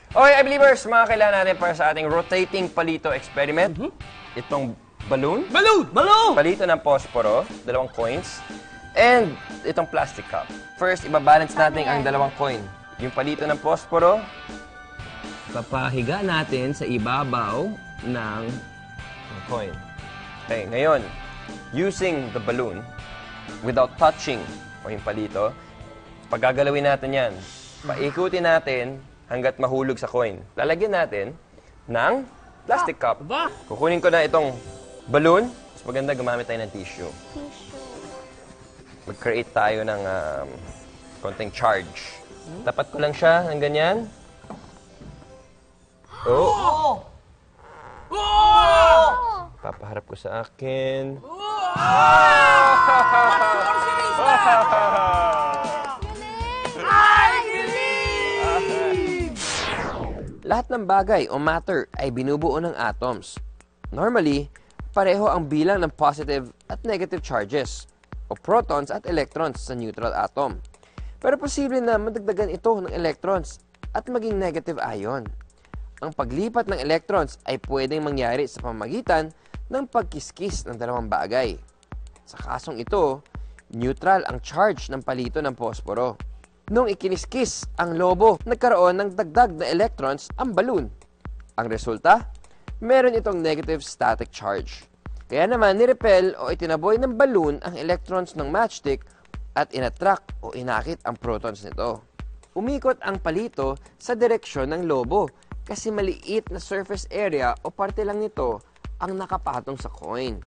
Okay, I believers, mga kailangan natin para sa ating rotating palito experiment. Itong balloon. Balloon! Palito ng posporo, 2 coins, and itong plastic cup. First, ibabalance natin ang 2 coin. Yung palito ng posporo, papahiga natin sa ibabaw ng coin. Okay, ngayon, using the balloon, without touching o yung palito, paggagalawin natin yan, paikutin natin hanggat mahulog sa coin. Lalagyan natin ng plastic cup. Kukunin ko na itong balloon. Mas maganda gumamit tayo ng tissue. Mag-create tayo ng konting charge. Tapat ko lang siya ng ganyan. Oh! Papaharap ko sa akin. Lahat ng bagay o matter ay binubuo ng atoms. Normally, pareho ang bilang ng positive at negative charges o protons at electrons sa neutral atom. Pero posible na madagdagan ito ng electrons at maging negative ion. Ang paglipat ng electrons ay pwedeng mangyari sa pamamagitan ng pagkiskis ng dalawang bagay. Sa kasong ito, neutral ang charge ng palito ng posporo. Nung ikiniskis ang lobo, nagkaroon ng dagdag na electrons ang balloon. Ang resulta, meron itong negative static charge. Kaya naman nirepel o itinaboy ng balloon ang electrons ng matchstick at inattract o inakit ang protons nito. Umikot ang palito sa direksyon ng lobo kasi maliit na surface area o parte lang nito ang nakapatong sa coin.